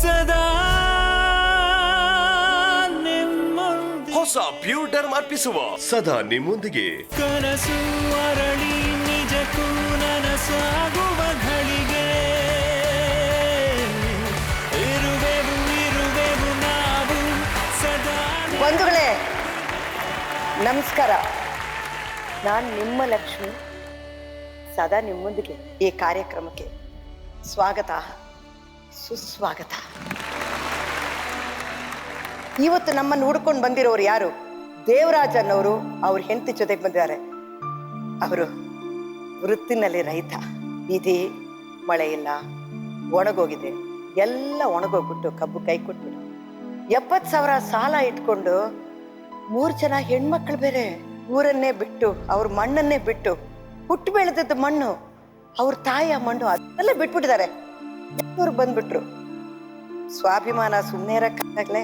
ಸದಾ ನಿಮ್ಮೊಂದಿಗೆ ಹೊಸ ಪ್ಯೂರ್ ಡರ್ಮ್ ಅರ್ಪಿಸುವ ಸದಾ ನಿಮ್ಮೊಂದಿಗೆ ಕನಸು ಅರಳಿ ನಿಜಕ್ಕೂ ನನಸಾಗುವ ಘಳಿಗೆ ಇರುವೆವು ನಾವು ಸದಾ. ಬಂಧುಗಳೇ ನಮಸ್ಕಾರ. ನಾನು ನಿಮ್ಮ ಲಕ್ಷ್ಮಿ, ಸದಾ ನಿಮ್ಮೊಂದಿಗೆ ಈ ಕಾರ್ಯಕ್ರಮಕ್ಕೆ ಸ್ವಾಗತ ಸುಸ್ವಾಗತ. ಇವತ್ತು ನಮ್ಮನ್ನು ಹುಡ್ಕೊಂಡು ಬಂದಿರೋರು ಯಾರು? ದೇವರಾಜ್ ಅನ್ನೋರು ಅವ್ರ ಹೆಂಡತಿ ಜೊತೆಗೆ ಬಂದಿದ್ದಾರೆ. ಅವರು ವೃತ್ತಿನಲ್ಲಿ ರೈತ. ನಿಧಿ ಮಳೆ ಇಲ್ಲ, ಒಣಗೋಗಿದೆ, ಎಲ್ಲ ಒಣಗೋಗ್ಬಿಟ್ಟು ಕಬ್ಬು ಕೈ ಕೊಟ್ಬಿಟ್ಟು 70,000 ಸಾಲ ಇಟ್ಕೊಂಡು 3 ಜನ ಹೆಣ್ಮಕ್ಳು ಬೇರೆ ಊರನ್ನೇ ಬಿಟ್ಟು ಅವ್ರ ಮಣ್ಣನ್ನೇ ಬಿಟ್ಟು ಹುಟ್ಟು ಬೆಳೆದದ್ದು ಮಣ್ಣು, ಅವ್ರ ತಾಯಿಯ ಮಣ್ಣು ಅದೆಲ್ಲ ಬಿಟ್ಬಿಟ್ಟಿದ್ದಾರೆ. ಇವ್ರು ಬಂದ್ಬಿಟ್ರು. ಸ್ವಾಭಿಮಾನ ಸುಮ್ಮನೆ ಇರಕ್ಕಾಗಲೇ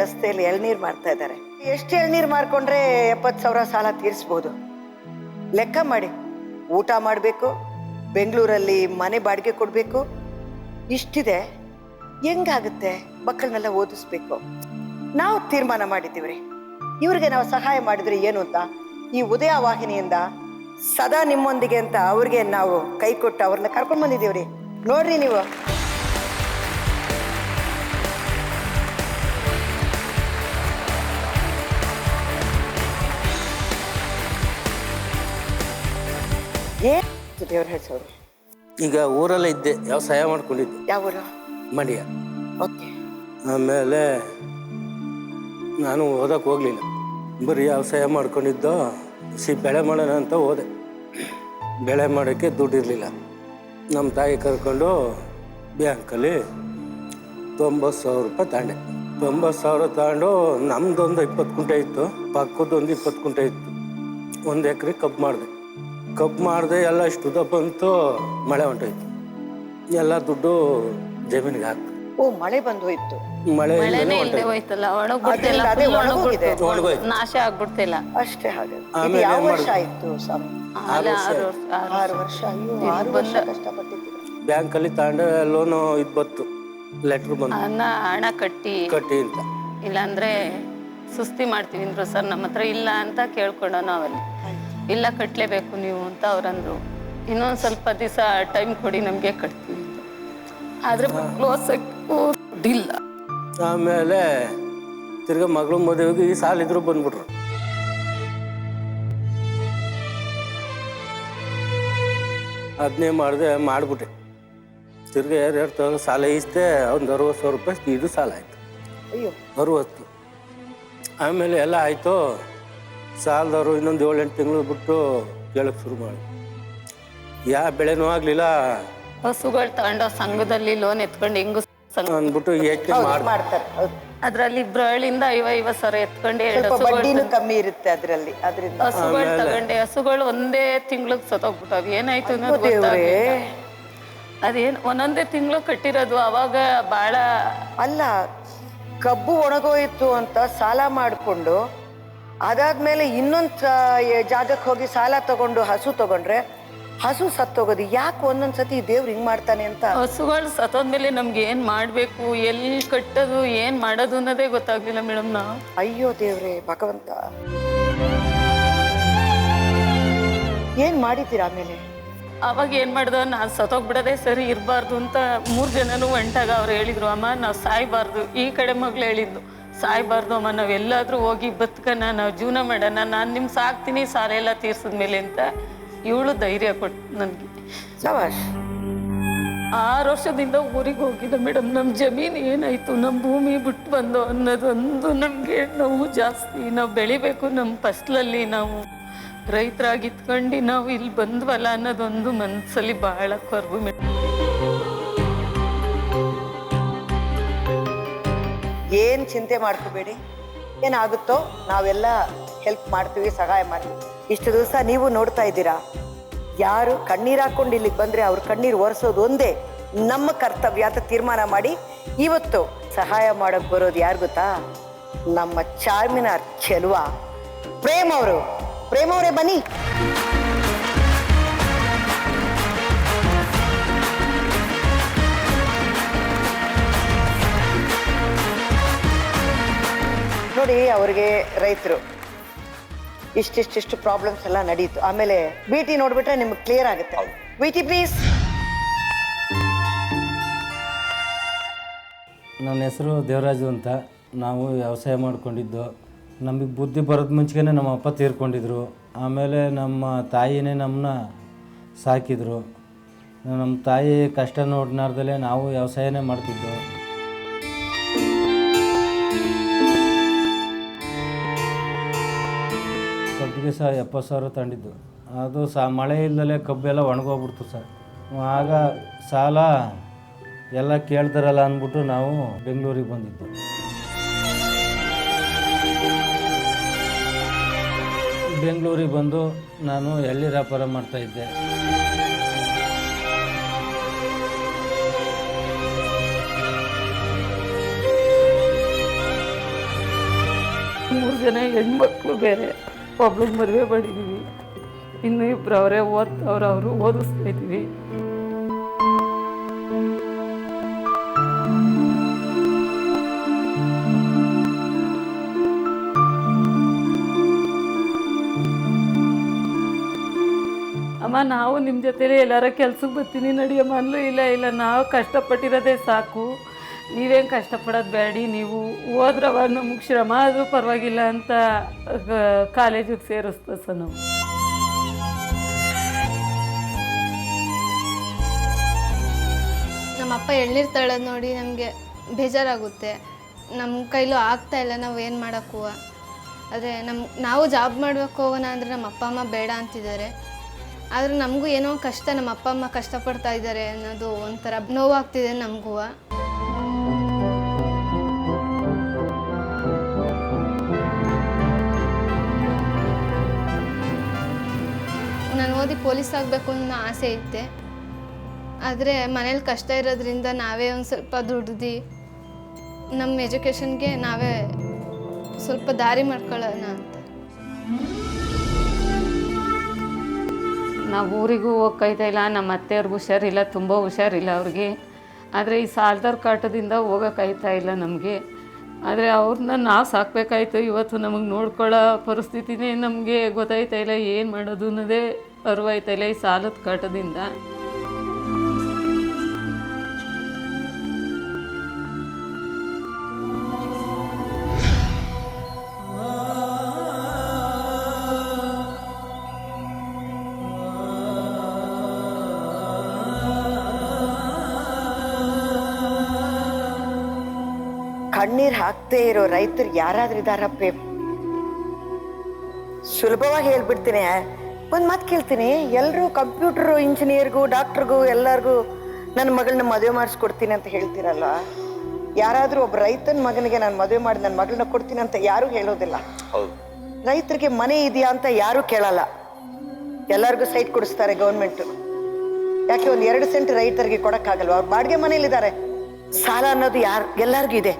ರಸ್ತೆಯಲ್ಲಿ ಎಳ್ನೀರು ಮಾರ್ತಾ ಇದ್ದಾರೆ. ಎಷ್ಟು ಎಳ್ನೀರು ಮಾರ್ಕೊಂಡ್ರೆ 70,000 ಸಾಲ ತೀರಿಸ್ಬೋದು? ಲೆಕ್ಕ ಮಾಡಿ. ಊಟ ಮಾಡಬೇಕು, ಬೆಂಗಳೂರಲ್ಲಿ ಮನೆ ಬಾಡಿಗೆ ಕೊಡಬೇಕು, ಇಷ್ಟಿದೆ. ಹೆಂಗಾಗುತ್ತೆ? ಮಕ್ಕಳನ್ನೆಲ್ಲ ಓದಿಸ್ಬೇಕು. ನಾವು ತೀರ್ಮಾನ ಮಾಡಿದ್ದೀವ್ರಿ, ಇವ್ರಿಗೆ ನಾವು ಸಹಾಯ ಮಾಡಿದ್ರೆ ಏನು ಅಂತ. ಈ ಉದಯ ವಾಹಿನಿಯಿಂದ ಸದಾ ನಿಮ್ಮೊಂದಿಗೆ ಅಂತ ಅವ್ರಿಗೆ ನಾವು ಕೈ ಕೊಟ್ಟು ಅವ್ರನ್ನ ಕರ್ಕೊಂಡು ಬಂದಿದ್ದೀವ್ರಿ. ನೋಡ್ರಿ ನೀವು. ದೇವ್ರ ಹೆಸರು. ಈಗ ಊರಲ್ಲೇ ಇದ್ದೆ, ವ್ಯವಸಾಯ ಮಾಡ್ಕೊಂಡಿದ್ದೆ. ಯಾವ ಊರು? ಮಂಡ್ಯ. ಓಕೆ. ಆಮೇಲೆ ನಾನು ಓದಕ್ಕೆ ಹೋಗ್ಲಿಲ್ಲ, ಬರೀ ವ್ಯವಸಾಯ ಮಾಡ್ಕೊಂಡಿದ್ದು. ಬೆಳೆ ಮಾಡೋಣ ಅಂತ ಹೋದೆ. ಬೆಳೆ ಮಾಡೋಕ್ಕೆ ದುಡ್ಡಿರಲಿಲ್ಲ. ನಮ್ಮ ತಾಯಿ ಕರ್ಕೊಂಡು ಬ್ಯಾಂಕಲ್ಲಿ 90,000 ರೂಪಾಯಿ ತಗೊಂಡೆ. 90,000 ತಗೊಂಡು ನಮ್ಮದೊಂದು 20 ಕುಂಟೆ ಇತ್ತು, ಪಕ್ಕದೊಂದು 20 ಕುಂಟೆ ಇತ್ತು. 1 ಎಕರೆ ಕಬ್ಬು ಮಾಡಿದೆ. ಎಲ್ಲ ಇಷ್ಟು ಉದ್ದ ಬಂತು, ಮಳೆ ಹೊಂಟೋಯ್ತು. ಎಲ್ಲ ದುಡ್ಡು ಜಮೀನಿಗೆ ಹಾಕ್ತು. ಓ, ಮಳೆ ಬಂದು ಹೋಯ್ತು. ಮಳೆ ಹೋಯ್ತಲ್ಲ, ನಾಶ ಆಗ್ಬಿಡ್ತಿಲ್ಲ ಅಷ್ಟೇ. ಹಾಗೆ ಯಾವ ವರ್ಷ ಆಯ್ತು? 6 ವರ್ಷ. ಅಯ್ಯೋ, 6 ವರ್ಷ ಕಷ್ಟಪಟ್ಟಿದ್ದೀರ. ಬ್ಯಾಂಕಲ್ಲಿ ತಗೊಂಡು ಲೋನು ಇತ್ತು, ಲೆಟ್ರ್ ಬಂದು ಹಣ ಕಟ್ಟಿ ಅಂತ. ಇಲ್ಲಾಂದ್ರೆ ಸುಸ್ತಿ ಮಾಡ್ತೀವಿ ಅಂದ್ರು ಸರ್. ನಮ್ಮ ಹತ್ರ ಇಲ್ಲ ಅಂತ ಕೇಳ್ಕೊಂಡ ನಾವಲ್ಲಿ. ಇಲ್ಲ, ಕಟ್ಲೇಬೇಕು ನೀವು ಅಂತ ಅವ್ರಂದ್ರು. ಇನ್ನೊಂದ್ ಸ್ವಲ್ಪ ದಿವಸ ಟೈಮ್ ಕೊಡಿ, ನಮ್ಗೆ ಕಟ್ತೀವಿ ಅಂತ. ಆದ್ರೆ ಕ್ಲೋಸ್ ಡಿಲ್ಲ. ಆಮೇಲೆ ತಿರ್ಗಾ ಮಗಳು ಮದುವೆಗೆ ಈ ಸಾಲ ಇದ್ರು ಬಂದ್ಬಿಟ್ರು. ಅದನ್ನೇ ಮಾಡ್ಬಿಟ್ಟೆ. ತಿರ್ಗಾ 2 ಸಾಲ ಇಷ್ಟೇ. ಒಂದು 60,000 ರೂಪಾಯಿ ಇದು ಸಾಲ ಆಯ್ತು. ಅಯ್ಯೋ, 60. ಆಮೇಲೆ ಎಲ್ಲ ಆಯಿತು. ಸಾಲದವರು ಇನ್ನೊಂದು 7-8 ತಿಂಗಳು ಬಿಟ್ಟು ಕೇಳಕ್ಕೆ ಶುರು ಮಾಡಿ. ಯಾವ ಬೆಳೆನೂ ಆಗಲಿಲ್ಲ. ಹಸುಗಳು ತಗೊಂಡು ಸಂಘದಲ್ಲಿ ಲೋನ್ ಎತ್ಕೊಂಡು ಹೆಂಗು ಅಂದ್ಬಿಟ್ಟು ಹೆಚ್ಚು ಮಾಡ್ತಾರೆ. ಅದ್ರಲ್ಲಿ 2 50 ಸಾವಿರ ಎತ್ಕೊಂಡು 2 ಬಡ್ಡಿನೂ ಕಮ್ಮಿ ಇರುತ್ತೆ ಅದ್ರಲ್ಲಿ. ಅದರಿಂದ ಹಸುಗಳು ತಗೊಂಡೆ. ಹಸುಗಳು ಒಂದೇ ತಿಂಗ್ಳಿಗೆ ಸತ್ತೋಗ್ಬಿಟ್ಟು ಅವು ಏನಾಯ್ತು ಅನ್ನೋದು ಗೊತ್ತಾಗ್ಲಿಲ್ಲ. ಅದೇನು ಒಂದೊಂದೇ ತಿಂಗಳು ಕಟ್ಟಿರೋದು. ಅವಾಗ ಭಾಳ ಅಲ್ಲ, ಕಬ್ಬು ಒಣಗೋಯ್ತು ಅಂತ ಸಾಲ ಮಾಡಿಕೊಂಡು ಅದಾದ್ಮೇಲೆ ಇನ್ನೊಂದು ಜಾಗಕ್ಕೆ ಹೋಗಿ ಸಾಲ ತಗೊಂಡು ಹಸು ತಗೊಂಡ್ರೆ ಹಸು ಸತ್ತೋಗೋದು ಯಾಕೆ? ಒಂದೊಂದ್ಸತಿ ದೇವ್ರು ಹಿಂಗ್ ಮಾಡ್ತಾನೆ ಅಂತ. ಹಸುಗಳು ಸತ್ತೋದ್ಮೇಲೆ ನಮ್ಗೆ ಏನ್ ಮಾಡ್ಬೇಕು, ಎಲ್ಲಿ ಕಟ್ಟೋದು, ಏನ್ ಮಾಡೋದು ಅನ್ನೋದೇ ಗೊತ್ತಾಗ್ಲಿಲ್ಲ ಮೇಡಮ್. ನಾವು ಅಯ್ಯೋ ದೇವ್ರೆ ಭಗವಂತ, ಏನ್ ಮಾಡಿದ್ದೀರಾ? ಆಮೇಲೆ ಅವಾಗ ಏನ್ ಮಾಡ್ದ, ನಾನು ಸತ್ತೋಗ್ಬಿಡೋದೇ ಸರಿ, ಇರಬಾರ್ದು ಅಂತ 3 ಜನನು ಹೊಂಟಾಗ ಅವ್ರು ಹೇಳಿದ್ರು, ಅಮ್ಮ ನಾವು ಸಾಯ್ಬಾರ್ದು. ಈ ಕಡೆ ಮಗಳು ಹೇಳಿದ್ದು, ಸಾಯ್ಬಾರ್ದು ಅಮ್ಮ, ನಾವೆಲ್ಲಾದ್ರೂ ಹೋಗಿ ಬದುಕನ, ನಾವು ಜೀವನ ಮಾಡೋಣ, ನಾನು ನಿಮ್ಗೆ ಸಾಕ್ತೀನಿ ಸಾಲ ಎಲ್ಲ ತೀರ್ಸಿದ್ಮೇಲೆ ಅಂತ ಇವಳು ಧೈರ್ಯ ಕೊಟ್ಟು ನನಗೆ. ಸವಾಶ್. 6 ವರ್ಷದಿಂದ ಊರಿಗೆ ಹೋಗಿದ್ದೆ ಮೇಡಮ್. ನಮ್ಮ ಜಮೀನು ಏನಾಯ್ತು, ನಮ್ಮ ಭೂಮಿ ಬಿಟ್ಟು ಬಂದು ಅನ್ನೋದೊಂದು ನಮಗೆ ನೋವು ಜಾಸ್ತಿ. ನಾವು ಬೆಳಿಬೇಕು, ನಮ್ಮ ಫಸ್ಲಲ್ಲಿ ನಾವು ರೈತರಾಗಿ ಇತ್ಕೊಂಡು ನಾವು ಇಲ್ಲಿ ಬಂದ್ವಲ್ಲ ಅನ್ನೋದೊಂದು ಮನಸ್ಸಲ್ಲಿ ಬಹಳ ಕೊರಗು ಮೇಡಮ್. ಏನು ಚಿಂತೆ ಮಾಡ್ಕೋಬೇಡಿ, ಏನಾಗುತ್ತೋ ನಾವೆಲ್ಲ ಹೆಲ್ಪ್ ಮಾಡ್ತೀವಿ, ಸಹಾಯ ಮಾಡ್ತೀವಿ. ಇಷ್ಟು ದಿವಸ ನೀವು ನೋಡ್ತಾ ಇದ್ದೀರಾ, ಯಾರು ಕಣ್ಣೀರು ಹಾಕೊಂಡು ಇಲ್ಲಿಗೆ ಬಂದರೆ ಅವ್ರ ಕಣ್ಣೀರು ಒರೆಸೋದು ಒಂದೇ ನಮ್ಮ ಕರ್ತವ್ಯ ಅಂತ ತೀರ್ಮಾನ ಮಾಡಿ ಇವತ್ತು ಸಹಾಯ ಮಾಡೋಕ್ಕೆ ಬರೋದು ಯಾರು ಗೊತ್ತಾ? ನಮ್ಮ ಚಾರ್ಮಿನಾರ್ ಚೆಲುವ ಪ್ರೇಮ್ ಅವರು. ಪ್ರೇಮ್ ಅವರೇ ಬನ್ನಿ. ನೋಡಿ ಅವ್ರಿಗೆ ರೈತರು ಇಷ್ಟಿಷ್ಟು ಪ್ರಾಬ್ಲಮ್ಸ್ ಎಲ್ಲ ನಡೀತು. ಆಮೇಲೆ ವಿಟಿ ನೋಡ್ಬಿಟ್ರೆ ನಿಮ್ಗೆ ಕ್ಲಿಯರ್ ಆಗುತ್ತೆ. ವಿಟಿ ಪ್ಲೀಸ್. ನನ್ನ ಹೆಸರು ದೇವರಾಜು ಅಂತ. ನಾವು ವ್ಯವಸಾಯ ಮಾಡ್ಕೊಂಡಿದ್ದು. ನಮಗೆ ಬುದ್ಧಿ ಬರೋದು ಮುಂಚೆನೇ ನಮ್ಮ ಅಪ್ಪ ತೀರ್ಕೊಂಡಿದ್ರು. ಆಮೇಲೆ ನಮ್ಮ ತಾಯಿನೇ ನಮ್ಮನ್ನ ಸಾಕಿದ್ರು. ನಮ್ಮ ತಾಯಿ ಕಷ್ಟ ನೋಡ್ನಾರ್ದಲ್ಲೇ ನಾವು ವ್ಯವಸಾಯನೇ ಮಾಡ್ತಿದ್ದು. ಕಬ್ಬಿಗೆ ಸಹ 70,000 ತಂದಿದ್ದು. ಅದು ಮಳೆ ಇಲ್ಲದಲ್ಲೇ ಕಬ್ಬೆಲ್ಲ ಒಣಗೋಗ್ಬಿಡ್ತು ಸರ್. ಆಗ ಸಾಲ ಎಲ್ಲ ಕೇಳ್ತಾರಲ್ಲ ಅಂದ್ಬಿಟ್ಟು ನಾವು ಬೆಂಗಳೂರಿಗೆ ಬಂದಿದ್ದು. ಬೆಂಗಳೂರಿಗೆ ಬಂದು ನಾನು ಎಳ್ಳಿ ವ್ಯಾಪಾರ ಮಾಡ್ತಾಯಿದ್ದೆ. ಮೂರು ಜನ ಹೆಣ್ಮಕ್ಳು ಬೇರೆ, ಒಬ್ಳಿಗೆ ಮದುವೆ ಮಾಡಿದ್ದೀವಿ, ಇನ್ನು ಇಬ್ಬರು ಅವರೇ ಓದ್ತವ್ರು, ಅವರು ಓದಿಸ್ತಾ ಇದ್ದೀವಿ. ಅಮ್ಮ ನಾವು ನಿಮ್ಮ ಜೊತೆಲಿ ಎಲ್ಲಾರ ಕೆಲ್ಸಕ್ಕೆ ಬರ್ತೀನಿ ನಡಿಯಮ್ಮ ಅಲ್ಲೂ. ಇಲ್ಲ ನಾವು ಕಷ್ಟಪಟ್ಟಿರೋದೇ ಸಾಕು, ನೀವೇನು ಕಷ್ಟಪಡೋದು ಬೇಡಿ, ನೀವು ಹೋದ್ರವ ನಮಗೆ ಶ್ರಮ ಆದರೂ ಪರವಾಗಿಲ್ಲ ಅಂತ ಕಾಲೇಜಿಗೆ ಸೇರಿಸ್ತ ಸರ್. ನಾವು ನಮ್ಮಪ್ಪ ಎಳ್ನೀರು ತಳ್ಳೋದು ನೋಡಿ ನಮಗೆ ಬೇಜಾರಾಗುತ್ತೆ. ನಮ್ಮ ಕೈಲೂ ಆಗ್ತಾಯಿಲ್ಲ, ನಾವು ಏನು ಮಾಡೋಕ್ಕೂ. ಆದರೆ ನಾವು ಜಾಬ್ ಮಾಡಬೇಕು ಹೋಗೋಣ ಅಂದರೆ ನಮ್ಮ ಅಪ್ಪ ಅಮ್ಮ ಬೇಡ ಅಂತಿದ್ದಾರೆ. ಆದರೆ ನಮಗೂ ಏನೋ ಕಷ್ಟ, ನಮ್ಮ ಅಪ್ಪ ಅಮ್ಮ ಕಷ್ಟಪಡ್ತಾ ಇದ್ದಾರೆ ಅನ್ನೋದು ಒಂಥರ ನೋವಾಗ್ತಿದೆ ನಮಗೂ. ನಾನು ಓದಿ ಪೊಲೀಸ್ ಆಗಬೇಕು ಅನ್ನೋ ಆಸೆ ಐತೆ. ಆದರೆ ಮನೇಲಿ ಕಷ್ಟ ಇರೋದ್ರಿಂದ ನಾವೇ ಒಂದು ಸ್ವಲ್ಪ ದುಡ್ದು ನಮ್ಮ ಎಜುಕೇಷನ್ಗೆ ನಾವೇ ಸ್ವಲ್ಪ ದಾರಿ ಮಾಡ್ಕೊಳ್ಳೋಣ ಅಂತ. ನಾವು ಊರಿಗೂ ಹೋಗ್ತಾ ಇಲ್ಲ, ನಮ್ಮ ಅತ್ತೆಯವ್ರಿಗೆ ಹುಷಾರಿಲ್ಲ, ತುಂಬ ಹುಷಾರಿಲ್ಲ ಅವ್ರಿಗೆ. ಆದರೆ ಈ ಸಾಲದವ್ರ ಕಾಟದಿಂದ ಹೋಗೋಕ್ಕಾಯ್ತಾ ಇಲ್ಲ ನಮಗೆ. ಆದರೆ ಅವ್ರನ್ನ ನಾವು ಸಾಕಬೇಕಾಯ್ತು. ಇವತ್ತು ನಮಗೆ ನೋಡ್ಕೊಳ್ಳೋ ಪರಿಸ್ಥಿತಿನೇ ನಮಗೆ ಗೊತ್ತಾಯ್ತಾ ಇಲ್ಲ, ಏನು ಮಾಡೋದು ಅನ್ನೋದೇ ಅರಿವಾಯ್ತಾ ಇಲ್ಲ ಈ ಸಾಲದ ಕಾಟದಿಂದ. ಕಣ್ಣೀರು ಹಾಕ್ತೇ ಇರೋ ರೈತರು ಯಾರಾದ್ರೂ ಇದ್ದಾರಪ್ಪೆ? ಸುಲಭವಾಗಿ ಹೇಳ್ಬಿಡ್ತೀನಿ. ಒಂದು ಮಾತು ಕೇಳ್ತೀನಿ, ಎಲ್ಲರೂ ಕಂಪ್ಯೂಟರ್ ಇಂಜಿನಿಯರ್ಗೂ ಡಾಕ್ಟ್ರಿಗೂ ಎಲ್ಲರಿಗೂ ನನ್ನ ಮಗಳನ್ನ ಮದುವೆ ಮಾಡಿಸ್ಕೊಡ್ತೀನಿ ಅಂತ ಹೇಳ್ತೀರಲ್ಲ, ಯಾರಾದರೂ ಒಬ್ಬ ರೈತನ ಮಗನಿಗೆ ನಾನು ಮದುವೆ ಮಾಡಿ ನನ್ನ ಮಗಳನ್ನ ಕೊಡ್ತೀನಿ ಅಂತ ಯಾರೂ ಹೇಳೋದಿಲ್ಲ. ರೈತರಿಗೆ ಮನೆ ಇದೆಯಾ ಅಂತ ಯಾರೂ ಕೇಳಲ್ಲ. ಎಲ್ಲರಿಗೂ ಸೈಟ್ ಕೊಡಿಸ್ತಾರೆ ಗೌರ್ಮೆಂಟು. ಯಾಕೆ ಒಂದು 2 ಸೆಂಟ್ ರೈತರಿಗೆ ಕೊಡೋಕ್ಕಾಗಲ್ವ? ಅವ್ರು ಬಾಡಿಗೆ ಮನೇಲಿದ್ದಾರೆ. ಸಾಲ ಅನ್ನೋದು ಎಲ್ಲರಿಗೂ ಇದೆ.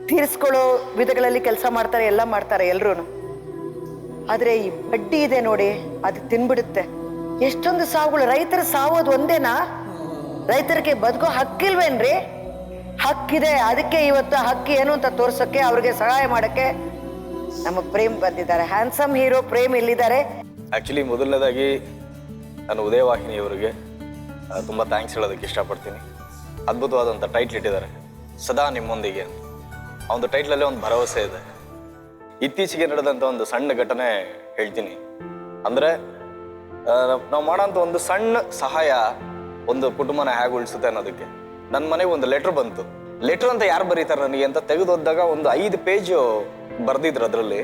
ತೀರಿಸ್ಕೊಳ್ಳೋ ವಿಧಗಳಲ್ಲಿ ಕೆಲಸ ಮಾಡ್ತಾರೆ, ಎಲ್ಲ ಮಾಡ್ತಾರೆ ಎಲ್ರೂ. ಆದರೆ ಈ ಬಡ್ಡಿ ಇದೆ ನೋಡಿ, ಅದು ತಿನ್ಬಿಡುತ್ತೆ. ಎಷ್ಟೊಂದು ಸಾವುಗಳು. ರೈತರ ಸಾವೋದು ಒಂದೇನಾ? ರೈತರಿಗೆ ಬದುಕೋ ಹಕ್ಕಿಲ್ವೇನ್ರಿ? ಹಕ್ಕಿದೆ. ಅದಕ್ಕೆ ಇವತ್ತು ಹಕ್ಕಿ ಏನು ಅಂತ ತೋರ್ಸೋಕ್ಕೆ, ಅವ್ರಿಗೆ ಸಹಾಯ ಮಾಡೋಕ್ಕೆ ನಮ್ಮ ಪ್ರೇಮ್ ಬಂದಿದ್ದಾರೆ. ಹ್ಯಾಂಡ್ಸಮ್ ಹೀರೋ ಪ್ರೇಮ್ ಇಲ್ಲಿದ್ದಾರೆ. ಆ್ಯಕ್ಚುಲಿ ಮೊದಲನೇದಾಗಿ ನಾನು ಉದಯವಾಹಿನಿಯವರಿಗೆ ತುಂಬ ಥ್ಯಾಂಕ್ಸ್ ಹೇಳೋದಕ್ಕೆ ಇಷ್ಟಪಡ್ತೀನಿ. ಅದ್ಭುತವಾದಂಥ ಟೈಟ್ಲ್ ಇಟ್ಟಿದ್ದಾರೆ, ಸದಾ ನಿಮ್ಮೊಂದಿಗೆ ಅಂತ. ಆ ಒಂದು ಟೈಟ್ಲಲ್ಲೇ ಒಂದು ಭರವಸೆ ಇದೆ. ಇತ್ತೀಚೆಗೆ ನಡೆದಂಥ ಒಂದು ಸಣ್ಣ ಘಟನೆ ಹೇಳ್ತೀನಿ. ಅಂದರೆ ನಾವು ಮಾಡೋಂಥ ಒಂದು ಸಣ್ಣ ಸಹಾಯ ಒಂದು ಕುಟುಂಬನ ಹೇಗೆ ಉಳಿಸುತ್ತೆ ಅನ್ನೋದಕ್ಕೆ. ನನ್ನ ಮನೆಗೆ ಒಂದು ಲೆಟ್ರ್ ಬಂತು. ಲೆಟ್ರ್ ಅಂತ ಯಾರು ಬರೀತಾರೆ ನನಗೆ ಅಂತ ತೆಗೆದೋದಾಗ ಒಂದು 5 ಪೇಜು ಬರೆದಿದ್ರು. ಅದರಲ್ಲಿ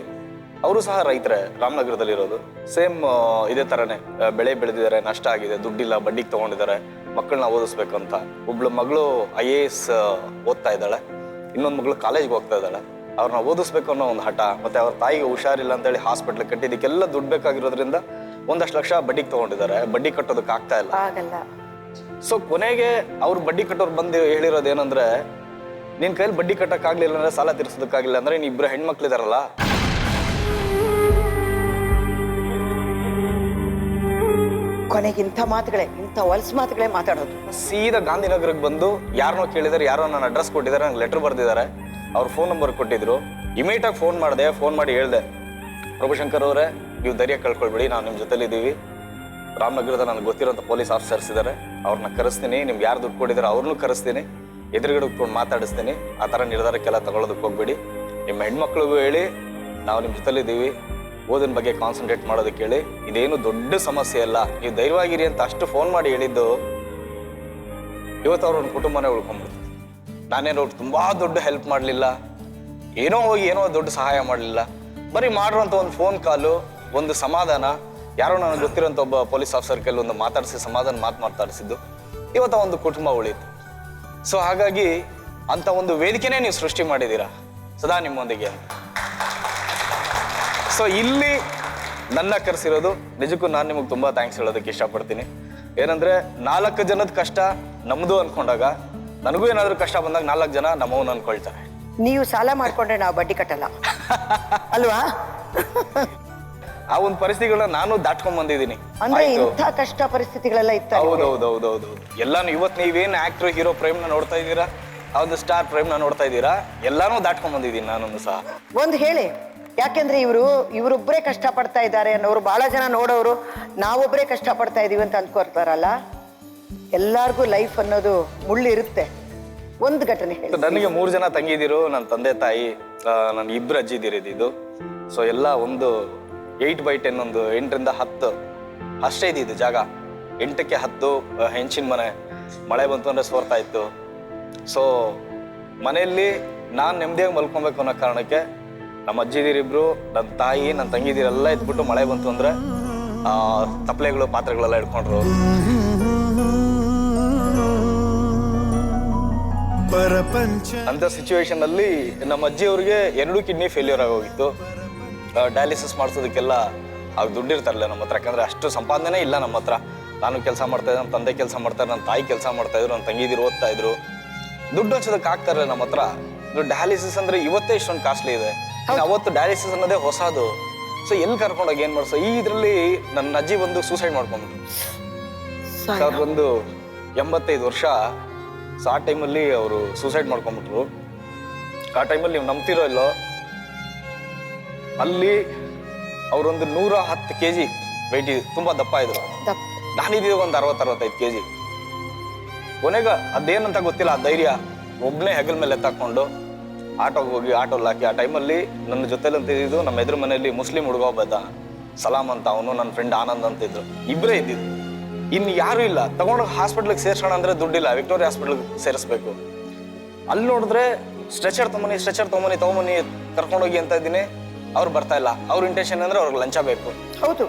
ಅವರು ಸಹ ರೈತರೇ, ರಾಮನಗರದಲ್ಲಿರೋದು. ಸೇಮ್ ಇದೇ ಥರನೇ ಬೆಳೆ ಬೆಳೆದಿದ್ದಾರೆ, ನಷ್ಟ ಆಗಿದೆ, ದುಡ್ಡಿಲ್ಲ, ಬಡ್ಡಿಗೆ ತೊಗೊಂಡಿದ್ದಾರೆ, ಮಕ್ಕಳನ್ನ ಓದಿಸ್ಬೇಕು ಅಂತ. ಒಬ್ಳು ಮಗಳು IAS ಓದ್ತಾ ಇದ್ದಾಳೆ, ಇನ್ನೊಂದು ಮಗಳು ಕಾಲೇಜ್ಗೆ ಹೋಗ್ತಾ ಇದ್ದಾಳೆ. ಅವ್ರನ್ನ ಓದಿಸ್ಬೇಕು ಅನ್ನೋ ಒಂದು ಹಠ, ಮತ್ತು ಅವ್ರ ತಾಯಿಗೆ ಹುಷಾರಿಲ್ಲ ಅಂತೇಳಿ ಹಾಸ್ಪಿಟ್ಲ್ ಕಟ್ಟಿದ್ದಕ್ಕೆಲ್ಲ ದುಡ್ಡು ಬೇಕಾಗಿರೋದ್ರಿಂದ ಒಂದಷ್ಟು ಲಕ್ಷ ಬಡ್ಡಿಗೆ ತೊಗೊಂಡಿದ್ದಾರೆ. ಬಡ್ಡಿ ಕಟ್ಟೋದಕ್ಕೆ ಆಗ್ತಾ ಇಲ್ಲ. ಸೊ ಕೊನೆಗೆ ಅವ್ರು ಬಡ್ಡಿ ಕಟ್ಟೋರು ಬಂದು ಹೇಳಿರೋದು ಏನಂದ್ರೆ, ನಿನ್ನ ಕೈಲಿ ಬಡ್ಡಿ ಕಟ್ಟೋಕ್ಕಾಗಲಿಲ್ಲ ಅಂದರೆ, ಸಾಲ ತೀರಿಸೋದಕ್ಕಾಗಿಲ್ಲ ಅಂದರೆ, ನೀನು ಇಬ್ಬರು ಹೆಣ್ಮಕ್ಳಿದಾರಲ್ಲ, ಕೊನೆಗೆ ಇಂಥ ಮಾತುಗಳೇ, ಇಂಥ ಹೊಲಸು ಮಾತುಗಳೇ ಮಾತಾಡೋದು. ಸೀದಾ ಗಾಂಧಿನಗರಕ್ಕೆ ಬಂದು ಯಾರನ್ನೋ ಕೇಳಿದಾರೆ, ಯಾರೋ ನನ್ನ ಅಡ್ರೆಸ್ ಕೊಟ್ಟಿದ್ದಾರೆ, ನಂಗೆ ಲೆಟ್ರ್ ಬರ್ದಿದ್ದಾರೆ, ಅವ್ರ ಫೋನ್ ನಂಬರ್ ಕೊಟ್ಟಿದ್ರು. ಇಮಿಡಿಯೇಟಾಗಿ ಫೋನ್ ಮಾಡಿದೆ, ಫೋನ್ ಮಾಡಿ ಹೇಳಿದೆ, ಪ್ರಭುಶಂಕರ್ ಅವರೇ ನೀವು ಧೈರ್ಯ ಕಳ್ಕೊಳ್ಬೇಡಿ, ನಾವು ನಿಮ್ಮ ಜೊತೆಲಿದ್ದೀವಿ. ರಾಮನಗರದ ನನಗೆ ಗೊತ್ತಿರೋಂಥ ಪೊಲೀಸ್ ಆಫೀಸರ್ಸ್ ಇದ್ದಾರೆ, ಅವ್ರನ್ನ ಕರೆಸ್ತೀನಿ. ನಿಮ್ಗೆ ಯಾರು ದುಡ್ಡು ಕೊಟ್ಟಿದ್ದಾರೆ ಅವ್ರನ್ನೂ ಕರೆಸ್ತೀನಿ, ಎದುರುಗಡೆ ಉಟ್ಕೊಂಡು ಮಾತಾಡಿಸ್ತೀನಿ. ಆ ಥರ ನಿರ್ಧಾರಕ್ಕೆಲ್ಲ ತಗೊಳ್ಳೋದಕ್ಕೆ ಹೋಗ್ಬೇಡಿ. ನಿಮ್ಮ ಹೆಣ್ಮಕ್ಳಿಗೂ ಹೇಳಿ ನಾವು ನಿಮ್ಮ ಜೊತೆಲಿದ್ದೀವಿ, ಓದಿನ ಬಗ್ಗೆ ಕಾನ್ಸಂಟ್ರೇಟ್ ಮಾಡೋದಕ್ಕೆ ಹೇಳಿ. ಇದೇನು ದೊಡ್ಡ ಸಮಸ್ಯೆ ಅಲ್ಲ, ನೀವು ಧೈರ್ಯವಾಗಿರಿ ಅಂತ ಅಷ್ಟು ಫೋನ್ ಮಾಡಿ ಹೇಳಿದ್ದು ಇವತ್ತು ಅವ್ರ ಒಂದು ಕುಟುಂಬನೇ ಉಳ್ಕೊಂಡ್ಬಿಡ್ತು. ನಾನೇನು ಅವ್ರು ತುಂಬ ದೊಡ್ಡ ಹೆಲ್ಪ್ ಮಾಡಲಿಲ್ಲ, ಏನೋ ಹೋಗಿ ಏನೋ ದೊಡ್ಡ ಸಹಾಯ ಮಾಡಲಿಲ್ಲ. ಬರೀ ಮಾಡಿರೋಂಥ ಒಂದು ಫೋನ್ ಕಾಲು, ಒಂದು ಸಮಾಧಾನ, ಯಾರೋ ನನಗೆ ಗೊತ್ತಿರೋಂಥ ಒಬ್ಬ ಪೊಲೀಸ್ ಆಫೀಸರ್ ಕೈಲಿ ಒಂದು ಮಾತಾಡಿಸಿ ಸಮಾಧಾನ ಮಾತಾಡಿಸಿದ್ದು ಇವತ್ತು ಒಂದು ಕುಟುಂಬ ಉಳೀತು. ಸೊ ಹಾಗಾಗಿ ಅಂಥ ಒಂದು ವೇದಿಕೆನೇ ನೀವು ಸೃಷ್ಟಿ ಮಾಡಿದ್ದೀರಾ ಸದಾ ನಿಮ್ಮೊಂದಿಗೆ. ಸೊ ಇಲ್ಲಿ ನನ್ನ ಕರೆಸಿರೋದು ನಿಜಕ್ಕೂ ನಾನು ನಿಮಗೆ ತುಂಬ ಥ್ಯಾಂಕ್ಸ್ ಹೇಳೋದಕ್ಕೆ ಇಷ್ಟಪಡ್ತೀನಿ. ಏನಂದರೆ 4 ಜನದ ಕಷ್ಟ ನಮ್ಮದು ಅಂದ್ಕೊಂಡಾಗ, ನನಗೂ ಏನಾದರೂ ಕಷ್ಟ ಬಂದಾಗ 4 ಜನ ನಮ್ಮವನ್ನ ಅಂದ್ಕೊಳ್ತಾರೆ. ನೀವು ಸಾಲ ಮಾಡ್ಕೊಂಡ್ರೆ ನಾವು ಬಡ್ಡಿ ಕಟ್ಟಲ್ಲ ಅಲ್ವಾ? ಆ ಒಂದು ಪರಿಸ್ಥಿತಿಗಳನ್ನ ನಾನು ದಾಟ್ಕೊಂಡ್ ಬಂದಿದ್ದೀನಿ. ಅಂದ್ರೆ ಇಂಥ ಕಷ್ಟ ಪರಿಸ್ಥಿತಿಗಳೆಲ್ಲ ಇತ್ತು. ಹೌದೌದೌದೌದು. ಎಲ್ಲಾನು ಇವತ್ತು ನೀವೇನು ಆಕ್ಟರ್ ಹೀರೋ ಪ್ರೇಮ್ನ ನೋಡ್ತಾ ಇದ್ದೀರಾ, ಆ ಒಂದು ಸ್ಟಾರ್ ಪ್ರೇಮ್ನ ನೋಡ್ತಾ ಇದ್ದೀರಾ, ಎಲ್ಲಾನು ದಾಟ್ಕೊಂಡ್ ಬಂದಿದ್ದೀನಿ ನಾನು ಸಹ. ಒಂದು ಹೇಳಿ, ಯಾಕೆಂದ್ರೆ ಇವರೊಬ್ಬರೇ ಕಷ್ಟ ಪಡ್ತಾ ಇದ್ದಾರೆ ಅನ್ನೋರು ಬಹಳ ಜನ ನೋಡೋರು ನಾವೊಬ್ಬರೇ ಕಷ್ಟ ಪಡ್ತಾ ಇದೀವಿ ಅಂತ ಅಂದ್ಕೊಳ್ತಾರಲ್ಲ. ಎಲ್ಲಾರ್ಗೂ ಲೈಫ್ ಅನ್ನೋದು ಮುಳ್ಳು ಇರುತ್ತೆ. ಒಂದು ಘಟನೆ ಹೇಳಿ. ನನಗೆ 3 ಜನ ತಂಗಿದಿರು, ನನ್ನ ತಂದೆ ತಾಯಿ, ನನ್ನ 2 ಅಜ್ಜಿದಿರಿದ್ದು. ಸೊ ಎಲ್ಲ ಒಂದು 8x10, ಒಂದು 8ರಿಂದ 10 ಅಷ್ಟೇ ಇದ್ದಿದ್ದು ಜಾಗ. 8ಕ್ಕೆ 10 ಹೆಂಚಿನ ಮನೆ. ಮಳೆ ಬಂತು ಅಂದರೆ ಸೋರ್ತಾ ಇತ್ತು. ಸೊ ಮನೆಯಲ್ಲಿ ನಾನು ನೆಮ್ಮದಿಯಾಗಿ ಮಲ್ಕೊಬೇಕು ಅನ್ನೋ ಕಾರಣಕ್ಕೆ ನಮ್ಮ ಅಜ್ಜಿದಿರಿಬ್ರು, ನನ್ನ ತಾಯಿ, ನನ್ನ ತಂಗಿದಿರೆಲ್ಲ ಇದ್ಬಿಟ್ಟು ಮಳೆ ಬಂತು ಅಂದರೆ ತಪ್ಪಲೆಗಳು ಪಾತ್ರೆಗಳೆಲ್ಲ ಇಟ್ಕೊಂಡ್ರು. ಅಂತ ಸಿಚುವೇಶನ್ ಅಲ್ಲಿ ನಮ್ಮ ಅಜ್ಜಿ ಅವ್ರಿಗೆ 2 ಕಿಡ್ನಿ ಫೇಲ್ಯೂರ್ ಆಗೋಗಿತ್ತು. ಡಯಾಲಿಸಿಸ್ ಮಾಡಿಸೋದಕ್ಕೆಲ್ಲ ಆಗ ದುಡ್ಡು ಇರ್ತಾರಲ್ಲ ನಮ್ಮ ಹತ್ರ, ಯಾಕಂದ್ರೆ ಅಷ್ಟು ಸಂಪಾದನೆ ಇಲ್ಲ ನಮ್ಮ ಹತ್ರ. ನಾನು ಕೆಲಸ ಮಾಡ್ತಾ ಇದ್ದೆ, ನಮ್ಮ ತಂದೆ ಕೆಲಸ ಮಾಡ್ತಾರೆ, ನನ್ನ ತಾಯಿ ಕೆಲಸ ಮಾಡ್ತಾ ಇದ್ರು, ನನ್ನ ತಂಗಿದಿರು ಓದ್ತಾ ಇದ್ರು. ದುಡ್ಡು ಹಂಚೋದಕ್ಕೆ ಆಗ್ತಾರೆ ನಮ್ಮ ಹತ್ರ. ಡಯಾಲಿಸಿಸ್ ಅಂದ್ರೆ ಇವತ್ತೇ ಇಷ್ಟೊಂದು ಕಾಸ್ಟ್ಲಿ ಇದೆ. ಅವತ್ತು ಡಯಾಲಿಸಿಸ್ ಅನ್ನೋದೇ ಹೊಸದು. ಸೊ ಎಲ್ಲಿ ಕರ್ಕೊಂಡೋಗಿ ಏನ್ ಮಾಡ್ಸೋ, ಈ ಇದ್ರಲ್ಲಿ ನನ್ನ ಅಜ್ಜಿ ಬಂದು ಸೂಸೈಡ್ ಮಾಡ್ಕೊಂಡ್ಬಿಟ್ಟು ಒಂದು 85 ವರ್ಷ. ಸೊ ಆ ಟೈಮಲ್ಲಿ ಅವರು ಸೂಸೈಡ್ ಮಾಡ್ಕೊಂಡ್ಬಿಟ್ರು. ಆ ಟೈಮಲ್ಲಿ ನೀವು ನಂಬ್ತಿರೋ ಇಲ್ಲೋ, ಅಲ್ಲಿ ಅವರೊಂದು 110 kg ವೆಯ್ಟ್, ತುಂಬಾ ದಪ್ಪ ಇದ್ರು. ನಾನಿದ್ದೀವಿ ಒಂದು 60-65 kg. ಕೊನೆಗೆ ಅದೇನಂತ ಗೊತ್ತಿಲ್ಲ, ಆ ಧೈರ್ಯ ಒಬ್ಬನೇ ಹೆಗಲ ಮೇಲೆ ಎತ್ತಾಕೊಂಡು ಆಟೋಗೆ ಹೋಗಿ ಆಟೋಲ್ಲಿ ಹಾಕಿ. ಆ ಟೈಮಲ್ಲಿ ನನ್ನ ಜೊತೆಲಿ ಅಂತಿದ್ದು ನಮ್ಮ ಎದುರು ಮನೆಯಲ್ಲಿ ಮುಸ್ಲಿಂ ಹುಡುಗ ಒಬ್ಬ ಇದ್ದ, ಸಲಾಮ್ ಅಂತ, ಅವನು ನನ್ನ ಫ್ರೆಂಡ್ ಆನಂದ್ ಅಂತ ಇದ್ರು. ಇಬ್ಬರೇ ಇದ್ದಿದ್ದು, ಇನ್ನು ಯಾರು ಇಲ್ಲ. ತಗೊಂಡು ಹಾಸ್ಪಿಟ್ಲಿಗೆ ಸೇರ್ಸೋಣ ಅಂದ್ರೆ ದುಡ್ಡಿಲ್ಲ, ವಿಕ್ಟೋರಿಯಾ ಹಾಸ್ಪಿಟ್ಲಿಗೆ ಸೇರಿಸ್ಬೇಕು. ಅಲ್ಲಿ ನೋಡಿದ್ರೆ ಸ್ಟ್ರೆಚರ್ ತೊಗೊಂಬನಿ ಕರ್ಕೊಂಡೋಗಿ ಅಂತ ಇದ್ದೀನಿ. ಅವ್ರು ಬರ್ತಾ ಇಲ್ಲ. ಅವ್ರ ಇಂಟೆನ್ಷನ್ ಅಂದ್ರೆ ಅವ್ರಿಗೆ ಲಂಚ ಬೇಕು. ಹೌದು,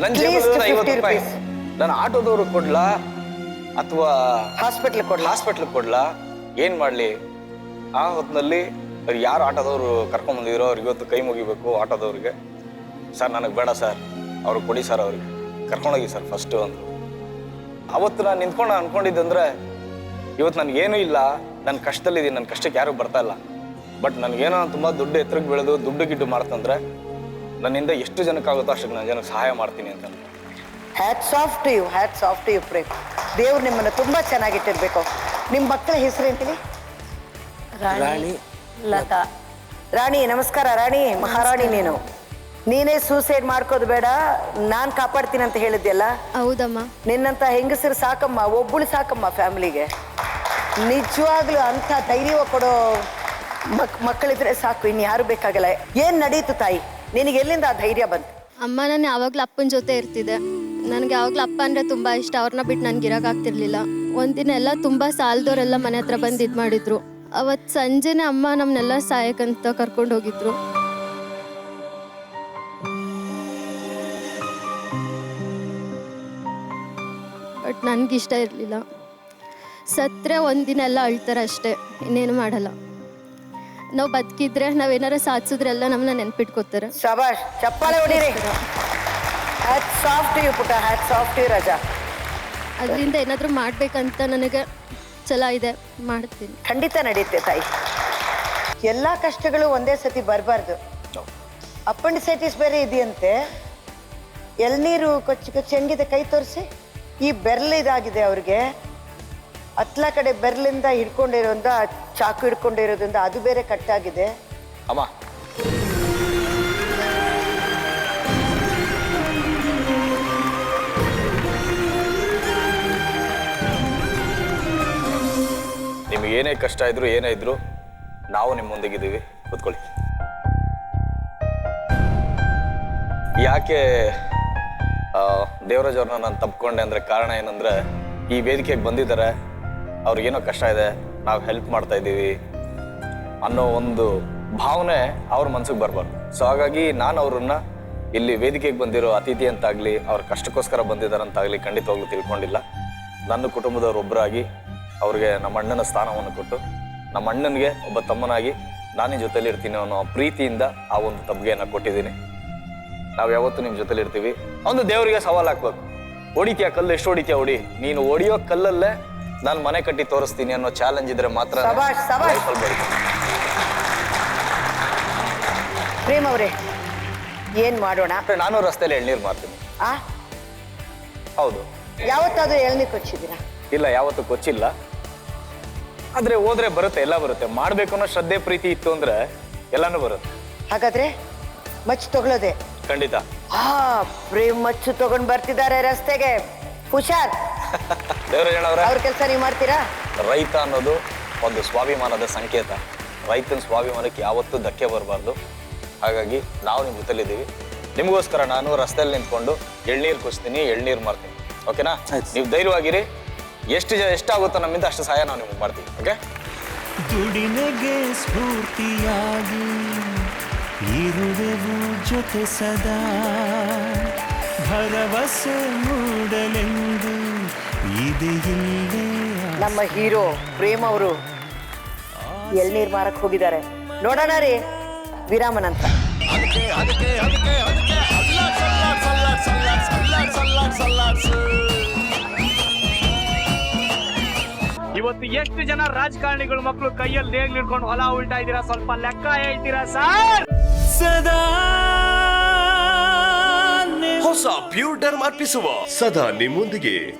ಲಂಚ 50 ರೂಪಾಯಿ. ನಾನು ಆಟೋದವ್ರು ಕೊಡ್ಲಾ ಅಥವಾ ಹಾಸ್ಪಿಟ್ಲ್ ಕೊಡ್ಲಾ, ಏನ್ ಮಾಡ್ಲಿ? ಆ ಹೊತ್ತಿನಲ್ಲಿ ಯಾರು ಆಟೋದವ್ರು ಕರ್ಕೊಂಡ್ ಬಂದಿದ್ರು ಅವ್ರಿಗೆ ಇವತ್ತು ಕೈ ಮುಗಿಬೇಕು. ಆಟೋದವ್ರಿಗೆ, ಸರ್ ನನಗೆ ಬೇಡ ಸರ್, ಅವ್ರಿಗೆ ಕೊಡಿ ಸರ್, ಅವ್ರಿಗೆ ಕರ್ಕೊಂಡೋಗಿ ಸರ್ ಫಸ್ಟು ಅಂದರು. ಅವತ್ತು ನಾನು ನಿಂತ್ಕೊಂಡು ಅನ್ಕೊಂಡಿದ್ದಂದ್ರೆ, ಇವತ್ತು ನನಗೇನೂ ಇಲ್ಲ, ನನ್ನ ಕಷ್ಟದಲ್ಲಿದ್ದೀನಿ, ನನ್ನ ಕಷ್ಟಕ್ಕೆ ಯಾರು ಬರ್ತಾ ಇಲ್ಲ. ಬಟ್ ನನಗೇನೋ ತುಂಬ ದುಡ್ಡು ಎತ್ತರಕ್ಕೆ ಬೆಳೆದು ದುಡ್ಡು ಗಿಡ್ಡು ಮಾಡ್ತಂದ್ರೆ ನನ್ನಿಂದ ಎಷ್ಟು ಜನಕ್ಕಾಗುತ್ತೋ ಅಷ್ಟಕ್ಕೆ ನಾನು ಜನಕ್ಕೆ ಸಹಾಯ ಮಾಡ್ತೀನಿ ಅಂತ. Hats off to you Prem. ದೇವ್ರು ನಿಮ್ಮನ್ನು ತುಂಬಾ ಚೆನ್ನಾಗಿಟ್ಟಿರ್ಬೇಕು. ನಿಮ್ಮ ಮಕ್ಕಳ ಹೆಸರೇಂತೀನಿ? ರಾಣಿ, ಲತಾ. ರಾಣಿ, ನಮಸ್ಕಾರ ರಾಣಿ, ಮಹಾರಾಣಿ. ನೀನೇ ಸೂಸೈಡ್ ಮಾಡ್ಕೋದು ಬೇಡ, ನಾನ್ ಕಾಪಾಡ್ತೀನಿ ಅಂತ ಹೇಳಿದ್ಯಲ್ಲ. ಹೌದಮ್ಮ. ನಿನ್ನಂತ ಹೆಂಗಸರು ಸಾಕಮ್ಮ, ಒಬ್ಬಳು ಸಾಕಮ್ಮ ಫ್ಯಾಮಿಲಿಗೆ. ನಿಜವಾಗ್ಲೂ ಅಂತ ಧೈರ್ಯ ಕೊಡೋ ಮಕ್ಕಳಿದ್ರೆ ಸಾಕು, ಇನ್ಯಾರು ಬೇಕಾಗಲ್ಲ. ಏನ್ ನಡೀತು ತಾಯಿ, ನಿನಗೆ ಎಲ್ಲಿಂದ ಆ ಧೈರ್ಯ ಬಂತು? ಅಮ್ಮ, ನಾನು ಯಾವಾಗಲೂ ಅಪ್ಪನ ಜೊತೆ ಇರ್ತಿದ್ದೆ. ನನಗೆ ಯಾವಾಗಲೂ ಅಪ್ಪ ಅಂದರೆ ತುಂಬ ಇಷ್ಟ. ಅವ್ರನ್ನ ಬಿಟ್ಟು ನನಗೆ ಇರೋಕ್ಕಾಗ್ತಿರ್ಲಿಲ್ಲ. ಒಂದಿನ ಎಲ್ಲ ತುಂಬ ಸಾಲದವರೆಲ್ಲ ಮನೆ ಹತ್ರ ಬಂದು ಇದು ಮಾಡಿದ್ರು. ಅವತ್ತು ಸಂಜೆನೇ ಅಮ್ಮ ನಮ್ಮನ್ನೆಲ್ಲ ಸಾಯಕ್ಕಂತ ಕರ್ಕೊಂಡು ಹೋಗಿದ್ರು. ಬಟ್ ನನಗಿಷ್ಟ ಇರಲಿಲ್ಲ. ಸತ್ತರೆ ಒಂದಿನ ಎಲ್ಲ ಅಳ್ತಾರೆ ಅಷ್ಟೇ, ಇನ್ನೇನು ಮಾಡಲ್ಲ. ನಾವು ಬದುಕಿದ್ರೆ, ನಾವೇನಾರ ಸಾಧಿಸಿದ್ರೆಲ್ಲ ನಮ್ಮನ್ನ ನೆನ್ಪಿಟ್ಕೋತಾರೆ. ಶಬಾಷ್, ಚಪ್ಪಾಳೆ ಹೊಡೀರಿ. ಹ್ಯಾಟ್ಸ್ ಆಫ್ ಟು ಯು ಪುಟ್ಟ, ಹ್ಯಾಟ್ಸ್ ಆಫ್ ಟು ಯು ರಾಜಾ. ಅದರಿಂದ ಏನಾದರೂ ಮಾಡಬೇಕಂತ ನನಗೆ ಛಲ ಇದೆ, ಮಾಡ್ತೀನಿ. ಖಂಡಿತ ನಡೆಯುತ್ತೆ ತಾಯಿ. ಎಲ್ಲ ಕಷ್ಟಗಳು ಒಂದೇ ಸತಿ ಬರಬಾರ್ದು. ಅಪೆಂಡಿಸೈಟಿಸ್ ಬೇರೆ ಇದೆಯಂತೆ. ಎಳ್ನೀರು ಕೊಚ್ಚಿ ಹೆಂಗಿದೆ, ಕೈ ತೋರಿಸಿ. ಈ ಬೆರಳು ಇದಾಗಿದೆ ಅವ್ರಿಗೆ. ಅತ್ಲ ಕಡೆ ಬೆರ್ಲಿಂದ ಹಿಡ್ಕೊಂಡಿರೋದ್ರಿಂದ ಚಾಕು ಹಿಡ್ಕೊಂಡಿರೋದ್ರಿಂದ ಅದು ಬೇರೆ ಕಟ್ಟಾಗಿದೆ. ಅಮ್ಮ ನಿಮಗೆ ಏನೇ ಕಷ್ಟ ಇದ್ರು ಏನೇ ಇದ್ರು ನಾವು ನಿಮ್ಮ ಮುಂದಿಗಿದ್ದೀವಿ, ಕೂತ್ಕೊಳ್ಳಿ. ಯಾಕೆ ದೇವರಾಜ್ ಅವ್ರನ್ನ ನಾನು ತಪ್ಪಿಕೊಂಡೆ ಅಂದರೆ ಕಾರಣ ಏನಂದರೆ, ಈ ವೇದಿಕೆಗೆ ಬಂದಿದ್ದಾರೆ, ಅವ್ರಿಗೇನೋ ಕಷ್ಟ ಇದೆ, ನಾವು ಹೆಲ್ಪ್ ಮಾಡ್ತಾ ಇದ್ದೀವಿ ಅನ್ನೋ ಒಂದು ಭಾವನೆ ಅವ್ರ ಮನ್ಸಿಗೆ ಬರಬಾರ್ದು. ಸೊ ಹಾಗಾಗಿ ನಾನು ಅವ್ರನ್ನ ಇಲ್ಲಿ ವೇದಿಕೆಗೆ ಬಂದಿರೋ ಅತಿಥಿ ಅಂತಾಗಲಿ, ಅವ್ರ ಕಷ್ಟಕ್ಕೋಸ್ಕರ ಬಂದಿದ್ದಾರಂತಾಗಲಿ ಖಂಡಿತವಾಗ್ಲೂ ತಿಳ್ಕೊಂಡಿಲ್ಲ. ನನ್ನ ಕುಟುಂಬದವರೊಬ್ಬರಾಗಿ ಅವ್ರಿಗೆ ನಮ್ಮ ಅಣ್ಣನ ಸ್ಥಾನವನ್ನು ಕೊಟ್ಟು, ನಮ್ಮ ಅಣ್ಣನಿಗೆ ಒಬ್ಬ ತಮ್ಮನಾಗಿ ನಾನಿನ ಜೊತೆಲಿ ಇರ್ತೀನಿ ಅನ್ನೋ ಪ್ರೀತಿಯಿಂದ ಆ ಒಂದು ತಬ್ಗೆಯನ್ನು ಕೊಟ್ಟಿದ್ದೀನಿ. ನಾವು ಯಾವತ್ತೂ ನಿಮ್ಮ ಜೊತೆಲಿ ಇರ್ತೀವಿ. ಒಂದು ದೇವರಿಗೆ ಸವಾಲು ಹಾಕ್ಬೇಕು, ಹೊಡಿತೀಯ ಕಲ್ಲು, ಎಷ್ಟು ಹೊಡಿತೀಯ ಹೊಡಿ, ನೀನು ಹೊಡಿಯೋ ಕಲ್ಲಲ್ಲೇ ನಾನು ಮನೆ ಕಟ್ಟಿ ತೋರಿಸ್ತೀನಿ ಅನ್ನೋ ಚಾಲೆಂಜ್ ಇದ್ರೆ ಮಾತ್ರ ಲೈಫಲ್ಲಿ ಬೆಳಿತೀನಿ. ಪ್ರೇಮ್ ಅವರೇ, ಏನ್ ಮಾಡೋಣ? ನಾನು ರಸ್ತೆಯಲ್ಲಿ ಎಳ್ನೀರು ಮಾರ್ತೀನಿ. ಹೌದು. ಯಾವತ್ತಾದ್ರೂ ಎಳ್ನೀರು ಕೊಚ್ಚಿದ್ದೀರಾ? ಇಲ್ಲ, ಯಾವತ್ತೂ ಕೊಚ್ಚಿಲ್ಲ. ಆದ್ರೆ ಹೋದ್ರೆ ಬರುತ್ತೆ, ಎಲ್ಲ ಬರುತ್ತೆ. ಮಾಡ್ಬೇಕು ಅನ್ನೋ ಶ್ರದ್ಧೆ ಪ್ರೀತಿ ಇತ್ತು ಅಂದ್ರೆ ಎಲ್ಲಾನು ಬರುತ್ತೆ. ಹಾಗಾದ್ರೆ ಮಚ್ಚು ತಗೊಳ್ಳೋದೆ? ಖಂಡಿತ. ಪ್ರೇಮ್ ಮಚ್ಚು ತಗೊಂಡ್ ಬರ್ತಿದ್ದಾರೆ ರಸ್ತೆಗೆ, ಹುಷಾರ್. ದೇವರಾಜಣ್ಣವ್ರೆ, ಅವ್ರ ಕೆಲಸ ನೀವು ಮಾಡ್ತೀರಾ? ರೈತ ಅನ್ನೋದು ಒಂದು ಸ್ವಾಭಿಮಾನದ ಸಂಕೇತ. ರೈತನ ಸ್ವಾಭಿಮಾನಕ್ಕೆ ಯಾವತ್ತೂ ಧಕ್ಕೆ ಬರಬಾರ್ದು. ಹಾಗಾಗಿ ನಾವು ನಿಮ್ಮ ಜೊತೆಲಿದ್ದೀವಿ. ನಿಮಗೋಸ್ಕರ ನಾನು ರಸ್ತೆಯಲ್ಲಿ ನಿಂತ್ಕೊಂಡು ಎಳ್ನೀರು ಕುಚ್ತೀನಿ, ಎಳ್ನೀರು ಮಾರ್ತೀನಿ. ಓಕೆನಾ? ನೀವು ಧೈರ್ಯವಾಗಿರಿ. ಎಷ್ಟಾಗುತ್ತೋ ನಮ್ಮಿಂದ ಅಷ್ಟು ಸಹಾಯ ನಾವು ನಿಮ್ಗೆ ಮಾಡ್ತೀವಿ. ಓಕೆ? ದುಡಿಮೆಗೆ ಸ್ಫೂರ್ತಿಯಾಗಿ ಇರುವೆವು ಜೊತೆ ಸದಾ, ಭರವಸೆ ಮೂಡಲೆಂದು ಇದೆ ಇಲ್ಲೇ. ನಮ್ಮ ಹೀರೋ ಪ್ರೇಮ್ ಅವರು ಎಳ್ನೀರ್ ಮಾರಕ್ ಹೋಗಿದ್ದಾರೆ. ನೋಡೋಣ ರೀ, ವಿರಾಮ ನಂತರ. ಇವತ್ತು ಎಷ್ಟು ಜನ ರಾಜಕಾರಣಿಗಳ ಮಕ್ಕಳು ಕೈಯಲ್ಲಿ ನೇಗ್ಲು ಹಿಡ್ಕೊಂಡು ಹೊಲ ಉಲ್ಟಾ ಇದ್ದೀರಾ? ಸ್ವಲ್ಪ ಲೆಕ್ಕ ಹೇಳ್ತೀರಾ ಸರ್? ಸದಾ ಹೊಸ ಪ್ಯೂರ್ ಡರ್ಮ್ ಅರ್ಪಿಸುವ ಸದಾ ನಿಮ್ಮೊಂದಿಗೆ.